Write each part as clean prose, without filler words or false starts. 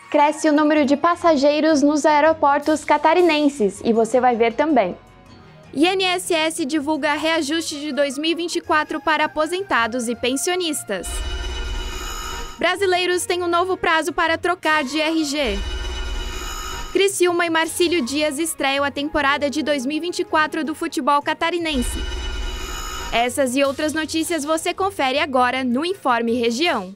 Cresce o número de passageiros nos aeroportos catarinenses e você vai ver também. INSS divulga reajuste de 2024 para aposentados e pensionistas. Brasileiros têm um novo prazo para trocar de RG. Criciúma e Marcílio Dias estreiam a temporada de 2024 do futebol catarinense. Essas e outras notícias você confere agora no Informe Região.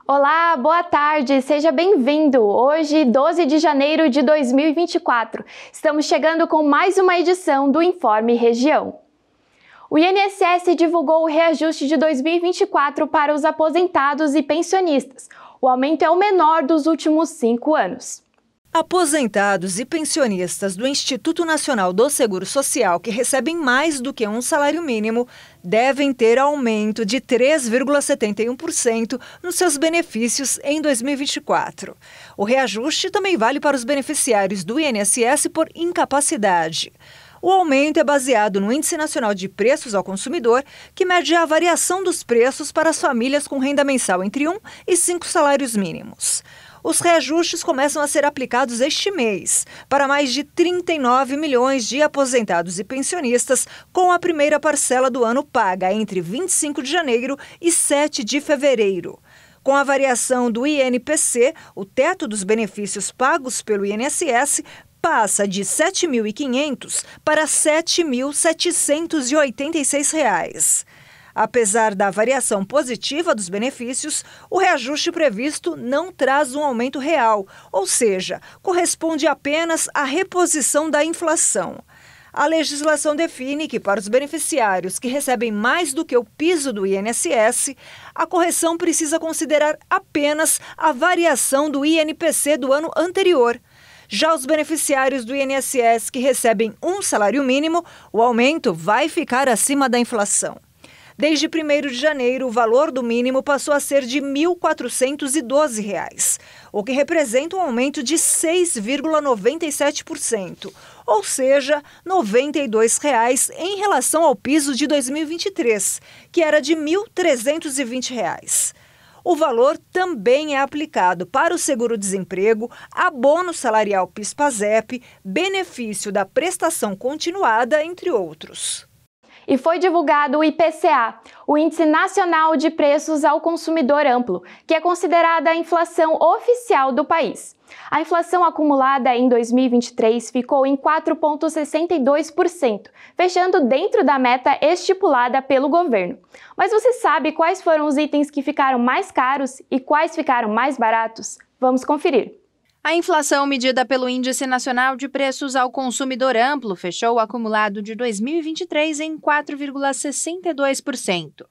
Olá, boa tarde, seja bem-vindo! Hoje, 12 de janeiro de 2024, estamos chegando com mais uma edição do Informe Região. O INSS divulgou o reajuste de 2024 para os aposentados e pensionistas. O aumento é o menor dos últimos 5 anos. Aposentados e pensionistas do Instituto Nacional do Seguro Social que recebem mais do que um salário mínimo devem ter aumento de 3,71% nos seus benefícios em 2024. O reajuste também vale para os beneficiários do INSS por incapacidade. O aumento é baseado no Índice Nacional de Preços ao Consumidor, que mede a variação dos preços para as famílias com renda mensal entre 1 e 5 salários mínimos. Os reajustes começam a ser aplicados este mês para mais de 39 milhões de aposentados e pensionistas, com a primeira parcela do ano paga entre 25 de janeiro e 7 de fevereiro. Com a variação do INPC, o teto dos benefícios pagos pelo INSS passa de R$ 7.500 para R$ 7.786. Apesar da variação positiva dos benefícios, o reajuste previsto não traz um aumento real, ou seja, corresponde apenas à reposição da inflação. A legislação define que, para os beneficiários que recebem mais do que o piso do INSS, a correção precisa considerar apenas a variação do INPC do ano anterior. Já os beneficiários do INSS que recebem um salário mínimo, o aumento vai ficar acima da inflação. Desde 1º de janeiro, o valor do mínimo passou a ser de R$ 1.412, o que representa um aumento de 6,97%, ou seja, R$ 92 em relação ao piso de 2023, que era de R$ 1.320. O valor também é aplicado para o seguro-desemprego, abono salarial PIS/PASEP, benefício da prestação continuada, entre outros. E foi divulgado o IPCA, o Índice Nacional de Preços ao Consumidor Amplo, que é considerada a inflação oficial do país. A inflação acumulada em 2023 ficou em 4,62%, fechando dentro da meta estipulada pelo governo. Mas você sabe quais foram os itens que ficaram mais caros e quais ficaram mais baratos? Vamos conferir. A inflação medida pelo Índice Nacional de Preços ao Consumidor Amplo fechou o acumulado de 2023 em 4,62%.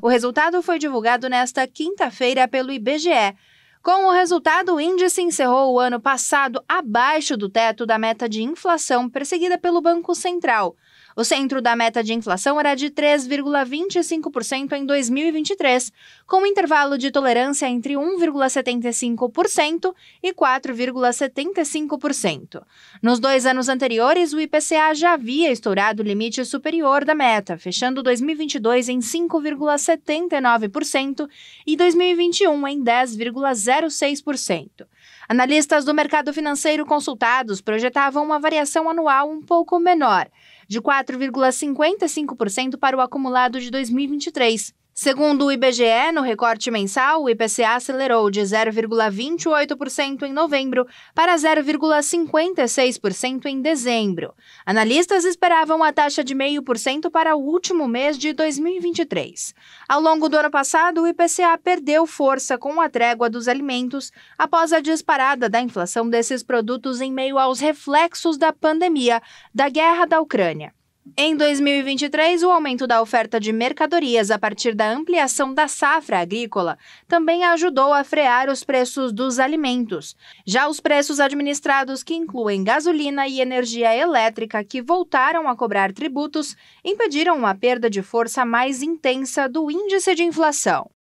O resultado foi divulgado nesta quinta-feira pelo IBGE. Com o resultado, o índice encerrou o ano passado abaixo do teto da meta de inflação perseguida pelo Banco Central. O centro da meta de inflação era de 3,25% em 2023, com um intervalo de tolerância entre 1,75% e 4,75%. Nos 2 anos anteriores, o IPCA já havia estourado o limite superior da meta, fechando 2022 em 5,79% e 2021 em 10,06%. Analistas do mercado financeiro consultados projetavam uma variação anual um pouco menor, de 4,55% para o acumulado de 2023. Segundo o IBGE, no recorte mensal, o IPCA acelerou de 0,28% em novembro para 0,56% em dezembro. Analistas esperavam a taxa de 0,5% para o último mês de 2023. Ao longo do ano passado, o IPCA perdeu força com a trégua dos alimentos após a disparada da inflação desses produtos em meio aos reflexos da pandemia da guerra da Ucrânia. Em 2023, o aumento da oferta de mercadorias a partir da ampliação da safra agrícola também ajudou a frear os preços dos alimentos. Já os preços administrados, que incluem gasolina e energia elétrica, que voltaram a cobrar tributos, impediram uma perda de força mais intensa do índice de inflação.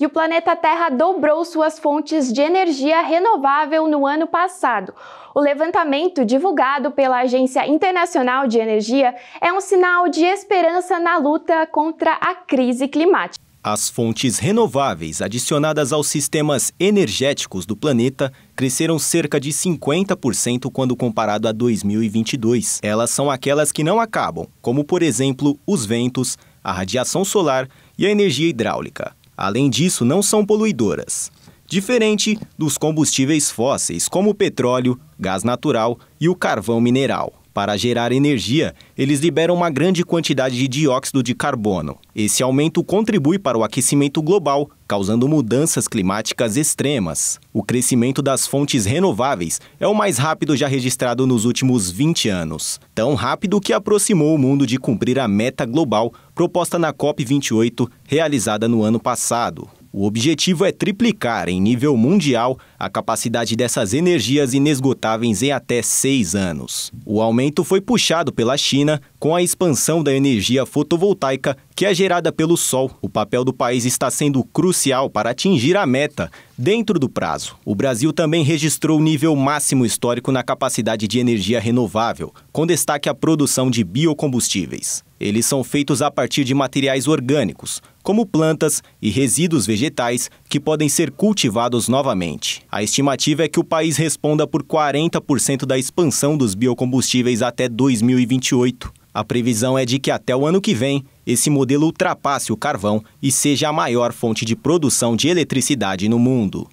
e o planeta Terra dobrou suas fontes de energia renovável no ano passado. O levantamento divulgado pela Agência Internacional de Energia é um sinal de esperança na luta contra a crise climática. As fontes renováveis adicionadas aos sistemas energéticos do planeta cresceram cerca de 50% quando comparado a 2022. Elas são aquelas que não acabam, como, por exemplo, os ventos, a radiação solar e a energia hidráulica. Além disso, não são poluidoras. Diferente dos combustíveis fósseis, como o petróleo, gás natural e o carvão mineral. Para gerar energia, eles liberam uma grande quantidade de dióxido de carbono. Esse aumento contribui para o aquecimento global, causando mudanças climáticas extremas. O crescimento das fontes renováveis é o mais rápido já registrado nos últimos 20 anos. Tão rápido que aproximou o mundo de cumprir a meta global proposta na COP28, realizada no ano passado. O objetivo é triplicar, em nível mundial, a capacidade dessas energias inesgotáveis em até 6 anos. O aumento foi puxado pela China com a expansão da energia fotovoltaica, que é gerada pelo sol. O papel do país está sendo crucial para atingir a meta dentro do prazo. O Brasil também registrou o nível máximo histórico na capacidade de energia renovável, com destaque à produção de biocombustíveis. Eles são feitos a partir de materiais orgânicos, como plantas e resíduos vegetais que podem ser cultivados novamente. A estimativa é que o país responda por 40% da expansão dos biocombustíveis até 2028. A previsão é de que até o ano que vem, esse modelo ultrapasse o carvão e seja a maior fonte de produção de eletricidade no mundo.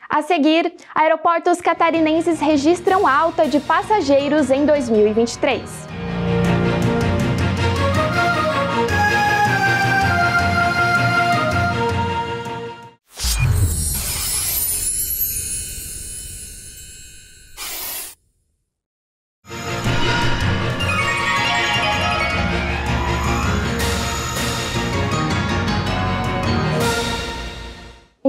A seguir, aeroportos catarinenses registram alta de passageiros em 2023.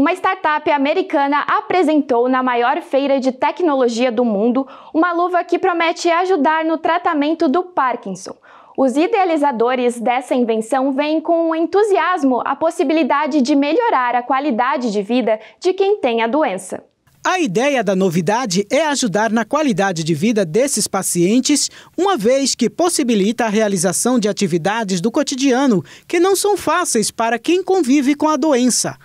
Uma startup americana apresentou na maior feira de tecnologia do mundo uma luva que promete ajudar no tratamento do Parkinson. Os idealizadores dessa invenção veem com entusiasmo a possibilidade de melhorar a qualidade de vida de quem tem a doença. A ideia da novidade é ajudar na qualidade de vida desses pacientes, uma vez que possibilita a realização de atividades do cotidiano que não são fáceis para quem convive com a doença,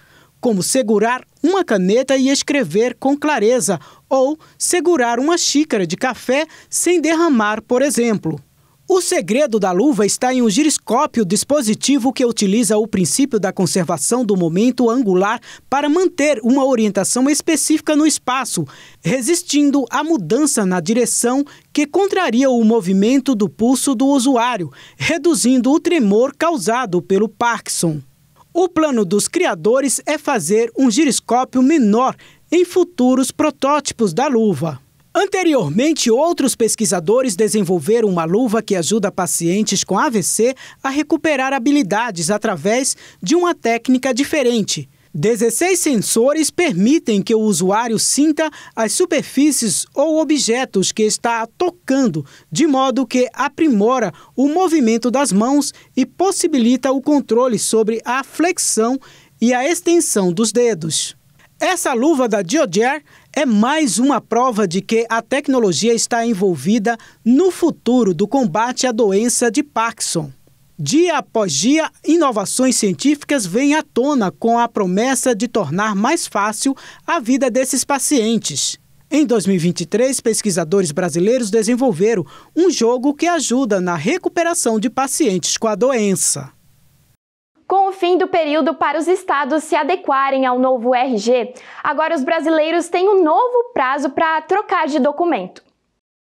como segurar uma caneta e escrever com clareza, ou segurar uma xícara de café sem derramar, por exemplo. O segredo da luva está em um giroscópio, dispositivo que utiliza o princípio da conservação do momento angular para manter uma orientação específica no espaço, resistindo à mudança na direção que contraria o movimento do pulso do usuário, reduzindo o tremor causado pelo Parkinson. O plano dos criadores é fazer um giroscópio menor em futuros protótipos da luva. Anteriormente, outros pesquisadores desenvolveram uma luva que ajuda pacientes com AVC a recuperar habilidades através de uma técnica diferente. 16 sensores permitem que o usuário sinta as superfícies ou objetos que está tocando, de modo que aprimora o movimento das mãos e possibilita o controle sobre a flexão e a extensão dos dedos. Essa luva da Dioger é mais uma prova de que a tecnologia está envolvida no futuro do combate à doença de Parkinson. Dia após dia, inovações científicas vêm à tona com a promessa de tornar mais fácil a vida desses pacientes. Em 2023, pesquisadores brasileiros desenvolveram um jogo que ajuda na recuperação de pacientes com a doença. Com o fim do período para os estados se adequarem ao novo RG, agora os brasileiros têm um novo prazo para trocar de documento.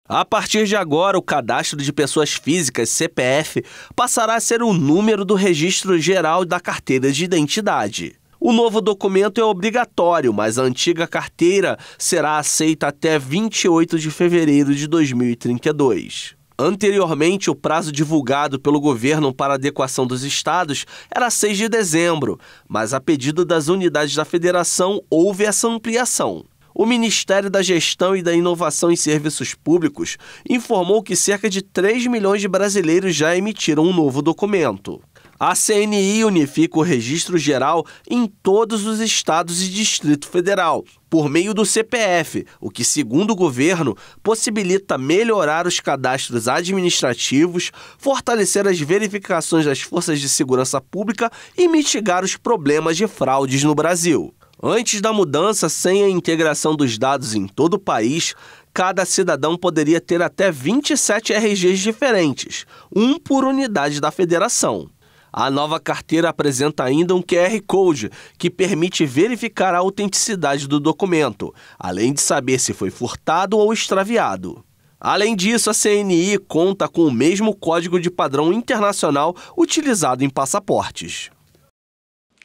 A partir de agora, o cadastro de pessoas físicas, CPF, passará a ser o número do Registro Geral da Carteira de Identidade. O novo documento é obrigatório, mas a antiga carteira será aceita até 28 de fevereiro de 2032. Anteriormente, o prazo divulgado pelo governo para adequação dos estados era 6 de dezembro, mas a pedido das unidades da federação houve essa ampliação. O Ministério da Gestão e da Inovação em Serviços Públicos informou que cerca de 3 milhões de brasileiros já emitiram um novo documento. A CNI unifica o registro geral em todos os estados e Distrito Federal, por meio do CPF, o que, segundo o governo, possibilita melhorar os cadastros administrativos, fortalecer as verificações das forças de segurança pública e mitigar os problemas de fraudes no Brasil. Antes da mudança, sem a integração dos dados em todo o país, cada cidadão poderia ter até 27 RGs diferentes, um por unidade da federação. A nova carteira apresenta ainda um QR Code, que permite verificar a autenticidade do documento, além de saber se foi furtado ou extraviado. Além disso, a CNI conta com o mesmo código de padrão internacional utilizado em passaportes.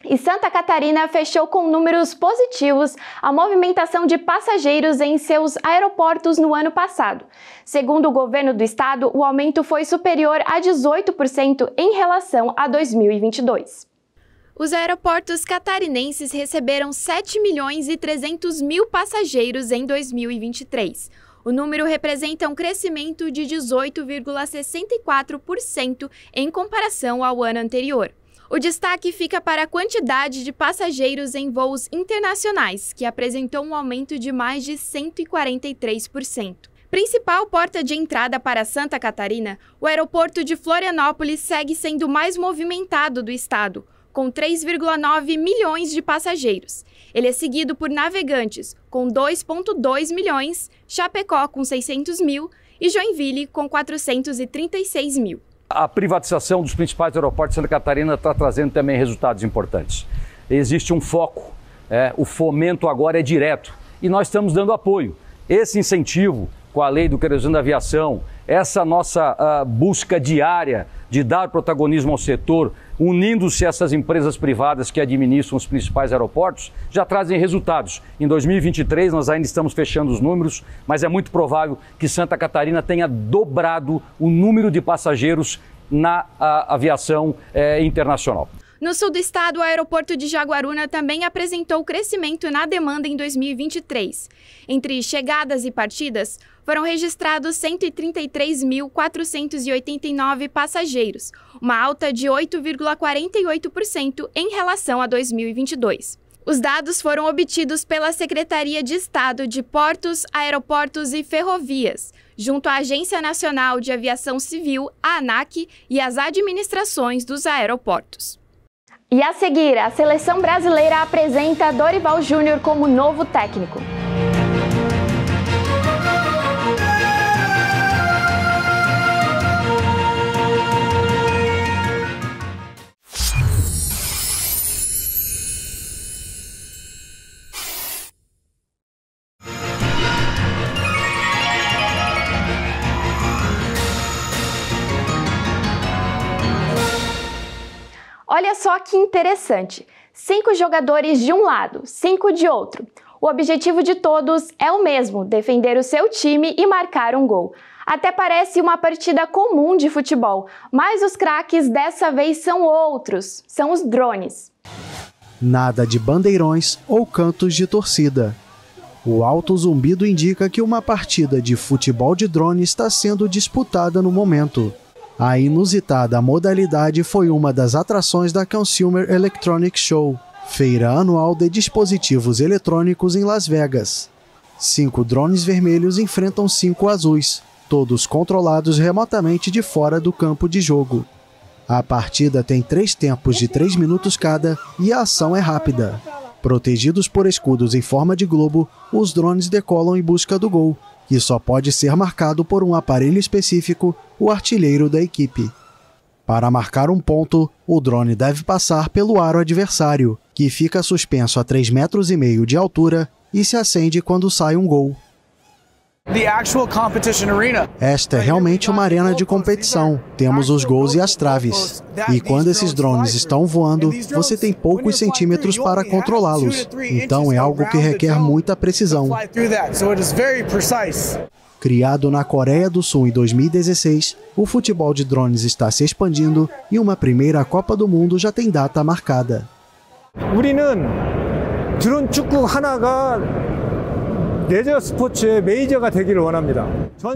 E Santa Catarina fechou com números positivos a movimentação de passageiros em seus aeroportos no ano passado. Segundo o governo do estado, o aumento foi superior a 18% em relação a 2022. Os aeroportos catarinenses receberam 7.300.000 passageiros em 2023. O número representa um crescimento de 18,64% em comparação ao ano anterior. O destaque fica para a quantidade de passageiros em voos internacionais, que apresentou um aumento de mais de 143%. Principal porta de entrada para Santa Catarina, o aeroporto de Florianópolis segue sendo o mais movimentado do estado, com 3,9 milhões de passageiros. Ele é seguido por Navegantes, com 2,2 milhões, Chapecó, com 600 mil e Joinville, com 436 mil. A privatização dos principais aeroportos de Santa Catarina está trazendo também resultados importantes. Existe um foco, o fomento agora é direto e nós estamos dando apoio. Esse incentivo com a lei do querosene da aviação, essa nossa busca diária de dar protagonismo ao setor, unindo-se a essas empresas privadas que administram os principais aeroportos, já trazem resultados. Em 2023 nós ainda estamos fechando os números, mas é muito provável que Santa Catarina tenha dobrado o número de passageiros na aviação internacional. No sul do estado, o aeroporto de Jaguaruna também apresentou crescimento na demanda em 2023. Entre chegadas e partidas, foram registrados 133.489 passageiros, uma alta de 8,48% em relação a 2022. Os dados foram obtidos pela Secretaria de Estado de Portos, Aeroportos e Ferrovias, junto à Agência Nacional de Aviação Civil, a ANAC, e as administrações dos aeroportos. E a seguir, a seleção brasileira apresenta Dorival Júnior como novo técnico. Olha só que interessante, 5 jogadores de um lado, 5 de outro. O objetivo de todos é o mesmo, defender o seu time e marcar um gol. Até parece uma partida comum de futebol, mas os craques dessa vez são outros, são os drones. Nada de bandeirões ou cantos de torcida. O alto zumbido indica que uma partida de futebol de drone está sendo disputada no momento. A inusitada modalidade foi uma das atrações da Consumer Electronics Show, feira anual de dispositivos eletrônicos em Las Vegas. 5 drones vermelhos enfrentam 5 azuis, todos controlados remotamente de fora do campo de jogo. A partida tem 3 tempos de 3 minutos cada e a ação é rápida. Protegidos por escudos em forma de globo, os drones decolam em busca do gol, que só pode ser marcado por um aparelho específico, o artilheiro da equipe. Para marcar um ponto, o drone deve passar pelo aro adversário, que fica suspenso a 3,5 metros de altura e se acende quando sai um gol. Esta é realmente uma arena de competição. Temos os gols e as traves. E quando esses drones estão voando, você tem poucos centímetros para controlá-los. Então é algo que requer muita precisão. Criado na Coreia do Sul em 2016, o futebol de drones está se expandindo e uma primeira Copa do Mundo já tem data marcada.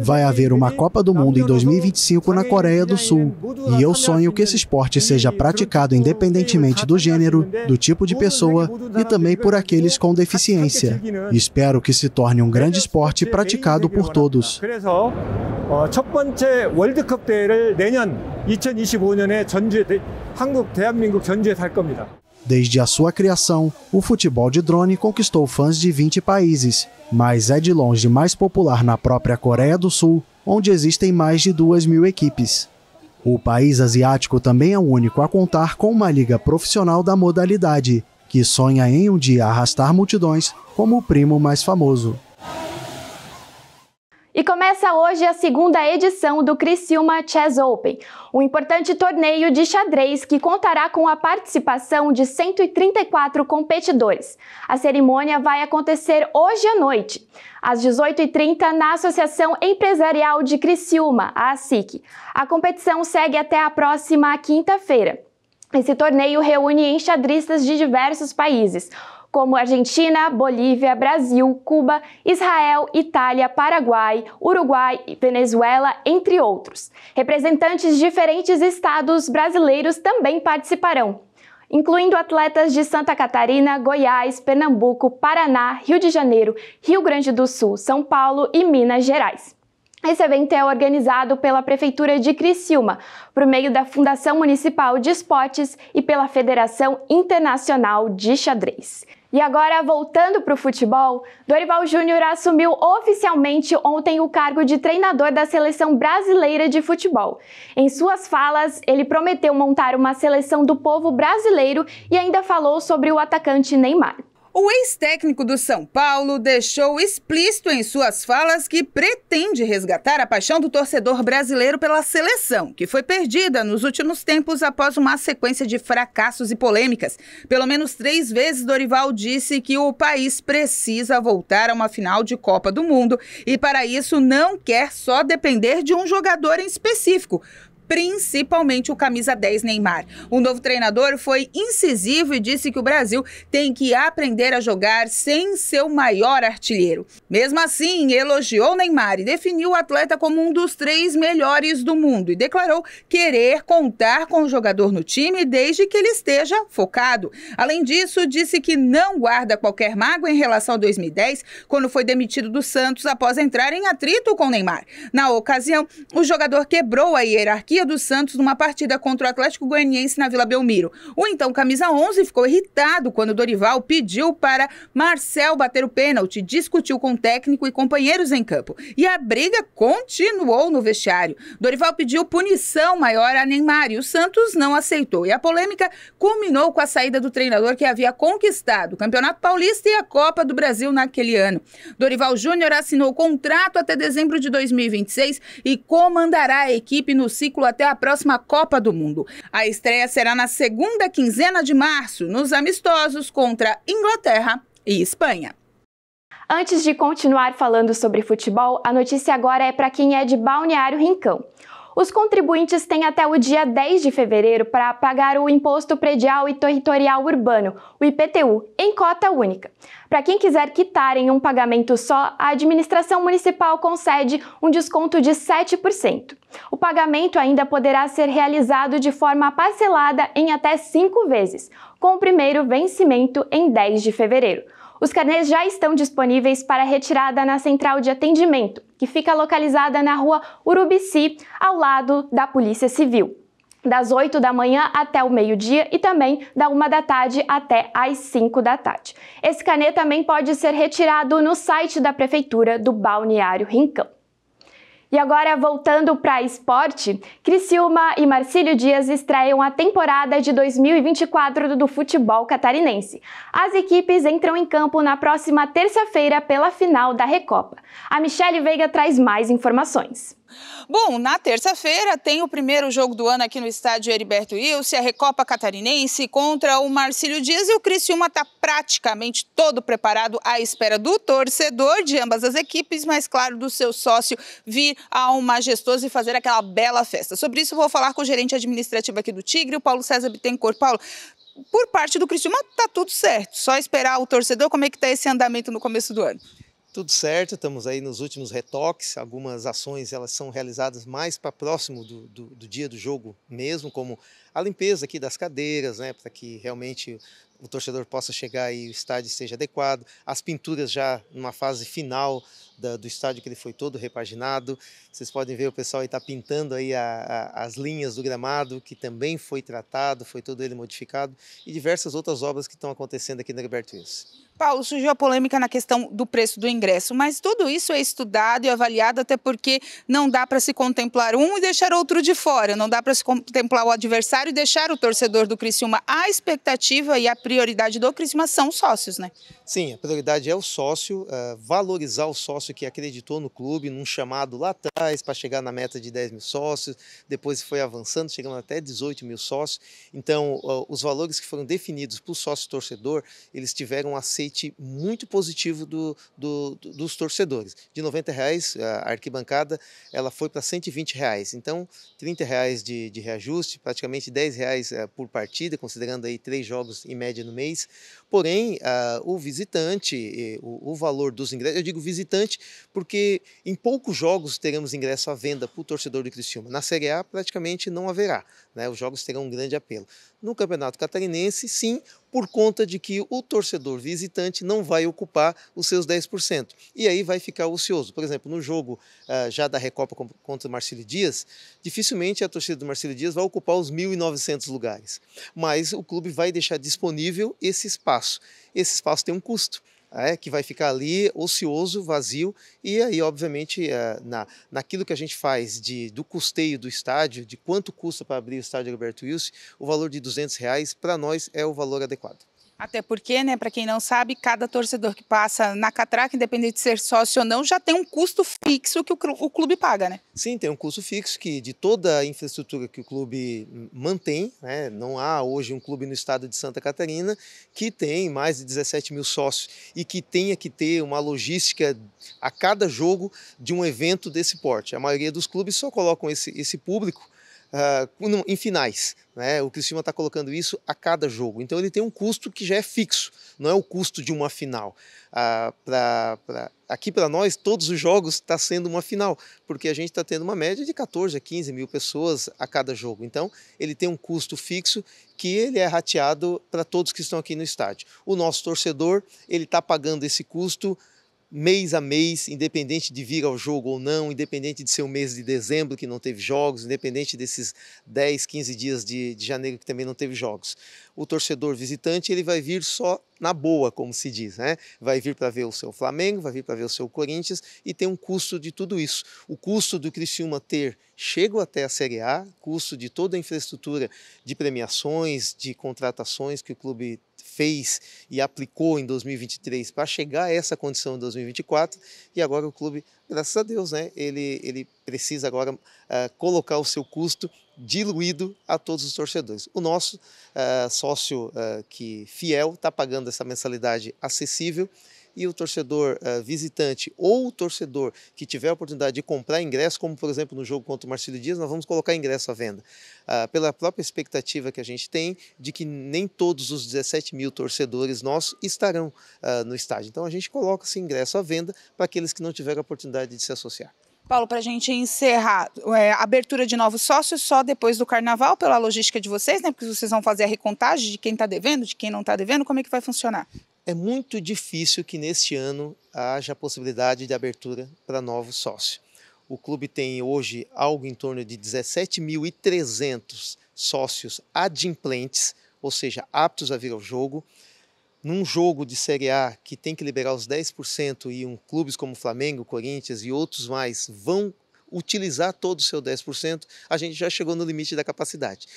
Vai haver uma Copa do Mundo em 2025 na Coreia do Sul. E eu sonho que esse esporte seja praticado independentemente do gênero, do tipo de pessoa e também por aqueles com deficiência. Espero que se torne um grande esporte praticado por todos. 첫 번째 월드컵 대회를 내년 2025년에 대한민국 전주에서 할 겁니다. Desde a sua criação, o futebol de drone conquistou fãs de 20 países, mas é de longe mais popular na própria Coreia do Sul, onde existem mais de 2.000 equipes. O país asiático também é o único a contar com uma liga profissional da modalidade, que sonha em um dia arrastar multidões como o primo mais famoso. E começa hoje a segunda edição do Criciúma Chess Open, um importante torneio de xadrez que contará com a participação de 134 competidores. A cerimônia vai acontecer hoje à noite, às 18h30, na Associação Empresarial de Criciúma, a ASIC. A competição segue até a próxima quinta-feira. Esse torneio reúne enxadristas de diversos países, como Argentina, Bolívia, Brasil, Cuba, Israel, Itália, Paraguai, Uruguai e Venezuela, entre outros. Representantes de diferentes estados brasileiros também participarão, incluindo atletas de Santa Catarina, Goiás, Pernambuco, Paraná, Rio de Janeiro, Rio Grande do Sul, São Paulo e Minas Gerais. Esse evento é organizado pela Prefeitura de Criciúma, por meio da Fundação Municipal de Esportes e pela Federação Internacional de Xadrez. E agora, voltando para o futebol, Dorival Júnior assumiu oficialmente ontem o cargo de treinador da Seleção Brasileira de Futebol. Em suas falas, ele prometeu montar uma seleção do povo brasileiro e ainda falou sobre o atacante Neymar. O ex-técnico do São Paulo deixou explícito em suas falas que pretende resgatar a paixão do torcedor brasileiro pela seleção, que foi perdida nos últimos tempos após uma sequência de fracassos e polêmicas. Pelo menos 3 vezes, Dorival disse que o país precisa voltar a uma final de Copa do Mundo e, para isso, não quer só depender de um jogador em específico, principalmente o camisa 10 Neymar. O novo treinador foi incisivo e disse que o Brasil tem que aprender a jogar sem seu maior artilheiro. Mesmo assim, elogiou Neymar e definiu o atleta como um dos 3 melhores do mundo e declarou querer contar com o jogador no time desde que ele esteja focado. Além disso, disse que não guarda qualquer mágoa em relação a 2010, quando foi demitido do Santos após entrar em atrito com Neymar. Na ocasião, o jogador quebrou a hierarquia do Santos numa partida contra o Atlético Goianiense na Vila Belmiro. O então camisa 11 ficou irritado quando Dorival pediu para Marcel bater o pênalti, discutiu com o técnico e companheiros em campo. E a briga continuou no vestiário. Dorival pediu punição maior a Neymar e o Santos não aceitou. E a polêmica culminou com a saída do treinador que havia conquistado o Campeonato Paulista e a Copa do Brasil naquele ano. Dorival Júnior assinou contrato até dezembro de 2026 e comandará a equipe no ciclo até a próxima Copa do Mundo. A estreia será na segunda quinzena de março, nos amistosos contra Inglaterra e Espanha. Antes de continuar falando sobre futebol, a notícia agora é para quem é de Balneário Rincão. Os contribuintes têm até o dia 10 de fevereiro para pagar o Imposto Predial e Territorial Urbano, o IPTU, em cota única. Para quem quiser quitar em um pagamento só, a administração municipal concede um desconto de 7%. O pagamento ainda poderá ser realizado de forma parcelada em até 5 vezes, com o primeiro vencimento em 10 de fevereiro. Os carnês já estão disponíveis para retirada na central de atendimento, que fica localizada na rua Urubici, ao lado da Polícia Civil, das 8 da manhã até o meio-dia e também da 1 da tarde até às 5 da tarde. Esse carnê também pode ser retirado no site da Prefeitura do Balneário Rincão. E agora, voltando para esporte, Criciúma e Marcílio Dias estreiam a temporada de 2024 do futebol catarinense. As equipes entram em campo na próxima terça-feira pela final da Recopa. A Michele Veiga traz mais informações. Bom, na terça-feira tem o primeiro jogo do ano aqui no estádio Heriberto Wilson, a Recopa Catarinense contra o Marcílio Dias, e o Criciúma está praticamente todo preparado à espera do torcedor de ambas as equipes, mas claro, do seu sócio vir ao Majestoso e fazer aquela bela festa. Sobre isso eu vou falar com o gerente administrativo aqui do Tigre, o Paulo César Bittencourt. Paulo, por parte do Criciúma está tudo certo, só esperar o torcedor. Como é que está esse andamento no começo do ano? Tudo certo, estamos aí nos últimos retoques, algumas ações elas são realizadas mais para próximo do dia do jogo mesmo, como a limpeza aqui das cadeiras, né, para que realmente o torcedor possa chegar e o estádio esteja adequado, as pinturas já numa fase final do estádio que ele foi todo repaginado, vocês podem ver o pessoal aí está pintando aí as linhas do gramado, que também foi tratado, foi todo ele modificado, e diversas outras obras que estão acontecendo aqui na Gilberto Wilson. Paulo, surgiu a polêmica na questão do preço do ingresso, mas tudo isso é estudado e avaliado, até porque não dá para se contemplar um e deixar outro de fora, não dá para se contemplar o adversário e deixar o torcedor do Criciúma. A expectativa e a prioridade do Criciúma são os sócios, né? Sim, a prioridade é o sócio, valorizar o sócio que acreditou no clube, num chamado lá atrás para chegar na meta de 10 mil sócios, depois foi avançando, chegando até 18 mil sócios. Então, os valores que foram definidos para o sócio-torcedor, eles tiveram um aceite muito positivo dos torcedores. De R$90, a arquibancada ela foi para R$120. Então, R$30 de reajuste, praticamente R$10 por partida, considerando aí 3 jogos em média no mês. Porém, o visitante, o valor dos ingressos, eu digo visitante porque em poucos jogos teremos ingresso à venda para o torcedor do Criciúma. Na Série A praticamente não haverá, né? Os jogos terão um grande apelo. No Campeonato Catarinense, sim, por conta de que o torcedor visitante não vai ocupar os seus 10%. E aí vai ficar ocioso. Por exemplo, no jogo já da Recopa contra o Marcílio Dias, dificilmente a torcida do Marcílio Dias vai ocupar os 1.900 lugares. Mas o clube vai deixar disponível esse espaço. Esse espaço tem um custo, que vai ficar ali ocioso, vazio, e aí, obviamente, naquilo que a gente faz do custeio do estádio, de quanto custa para abrir o estádio Gilberto Wilson, o valor de R$200, para nós, é o valor adequado. Até porque, né, para quem não sabe, cada torcedor que passa na catraca, independente de ser sócio ou não, já tem um custo fixo que o clube paga, né? Sim, tem um custo fixo que de toda a infraestrutura que o clube mantém, né? Não há hoje um clube no estado de Santa Catarina que tem mais de 17 mil sócios e que tenha que ter uma logística a cada jogo de um evento desse porte. A maioria dos clubes só colocam esse público em finais, né? O Criciúma está colocando isso a cada jogo, então ele tem um custo que já é fixo, não é o custo de uma final. Aqui para nós todos os jogos está sendo uma final, porque a gente está tendo uma média de 14 a 15 mil pessoas a cada jogo, então ele tem um custo fixo que ele é rateado para todos que estão aqui no estádio. O nosso torcedor, ele está pagando esse custo mês a mês, independente de vir ao jogo ou não, independente de ser o mês de dezembro que não teve jogos, independente desses 10, 15 dias de janeiro que também não teve jogos. O torcedor visitante ele vai vir só na boa, como se diz, né? Vai vir para ver o seu Flamengo, vai vir para ver o seu Corinthians e tem um custo de tudo isso. O custo do Criciúma ter chego até a Série A, custo de toda a infraestrutura de premiações, de contratações que o clube fez e aplicou em 2023 para chegar a essa condição em 2024 e agora o clube, graças a Deus, né, ele precisa agora colocar o seu custo diluído a todos os torcedores. O nosso sócio fiel está pagando essa mensalidade acessível e o torcedor visitante ou o torcedor que tiver a oportunidade de comprar ingresso, como por exemplo no jogo contra o Marcílio Dias, nós vamos colocar ingresso à venda. Pela própria expectativa que a gente tem de que nem todos os 17 mil torcedores nossos estarão no estádio. Então a gente coloca esse ingresso à venda para aqueles que não tiveram a oportunidade de se associar. Paulo, para a gente encerrar, abertura de novos sócios só depois do Carnaval, pela logística de vocês, né? Porque vocês vão fazer a recontagem de quem está devendo, de quem não está devendo, como é que vai funcionar? É muito difícil que neste ano haja a possibilidade de abertura para novos sócios. O clube tem hoje algo em torno de 17.300 sócios adimplentes, ou seja, aptos a vir ao jogo. Num jogo de Série A que tem que liberar os 10% e clubes como Flamengo, Corinthians e outros mais vão utilizar todo o seu 10%, a gente já chegou no limite da capacidade.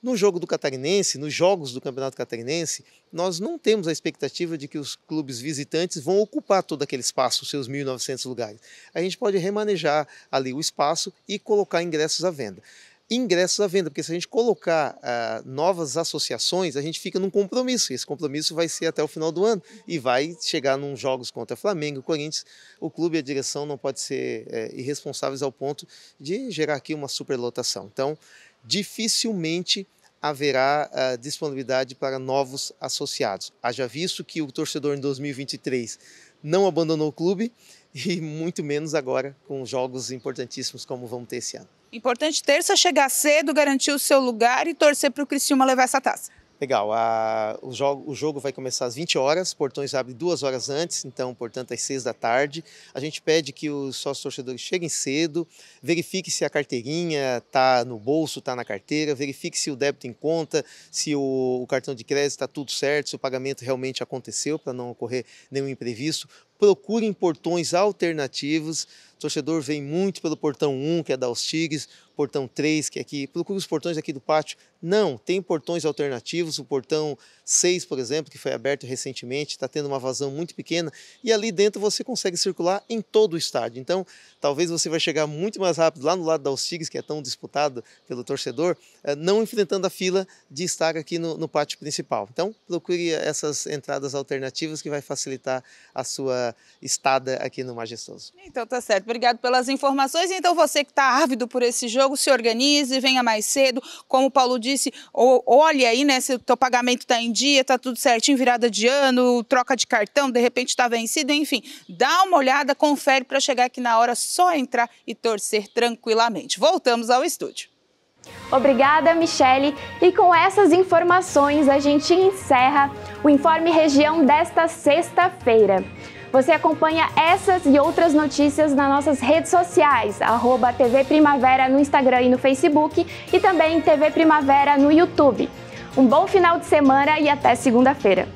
No jogo do Catarinense, nos jogos do Campeonato Catarinense, nós não temos a expectativa de que os clubes visitantes vão ocupar todo aquele espaço, os seus 1.900 lugares. A gente pode remanejar ali o espaço e colocar ingressos à venda. Ingressos à venda, porque se a gente colocar novas associações, a gente fica num compromisso. Esse compromisso vai ser até o final do ano e vai chegar nos jogos contra Flamengo, Corinthians. O clube e a direção não podem ser irresponsáveis ao ponto de gerar aqui uma superlotação. Então, dificilmente haverá disponibilidade para novos associados. Haja visto que o torcedor em 2023 não abandonou o clube e muito menos agora com jogos importantíssimos como vamos ter esse ano. Importante terça chegar cedo, garantir o seu lugar e torcer para o Criciúma levar essa taça. Legal, o jogo vai começar às 20 horas, portões abrem 2 horas antes, então, portanto, às 6 da tarde. A gente pede que os sócios torcedores cheguem cedo, verifique se a carteirinha está no bolso, está na carteira, verifique se o débito em conta, se o cartão de crédito está tudo certo, se o pagamento realmente aconteceu, para não ocorrer nenhum imprevisto. Procurem portões alternativos. O torcedor vem muito pelo portão 1, que é da Os Tigres, portão 3, que é aqui. Procure os portões aqui do pátio. Não, tem portões alternativos. O portão 6, por exemplo, que foi aberto recentemente, está tendo uma vazão muito pequena. E ali dentro você consegue circular em todo o estádio. Então, talvez você vai chegar muito mais rápido lá no lado da Os Tigres, que é tão disputado pelo torcedor, não enfrentando a fila de estar aqui no pátio principal. Então, procure essas entradas alternativas que vai facilitar a sua estada aqui no Majestoso. Então tá certo, obrigado pelas informações. Então você que está ávido por esse jogo, se organize, venha mais cedo. Como o Paulo disse, olhe aí, né, se o teu pagamento está em dia, está tudo certinho, virada de ano, troca de cartão, de repente está vencido, enfim. Dá uma olhada, confere para chegar aqui na hora, só entrar e torcer tranquilamente. Voltamos ao estúdio. Obrigada, Michele. E com essas informações a gente encerra o Informe Região desta sexta-feira. Você acompanha essas e outras notícias nas nossas redes sociais, @TV Primavera no Instagram e no Facebook e também TV Primavera no YouTube. Um bom final de semana e até segunda-feira.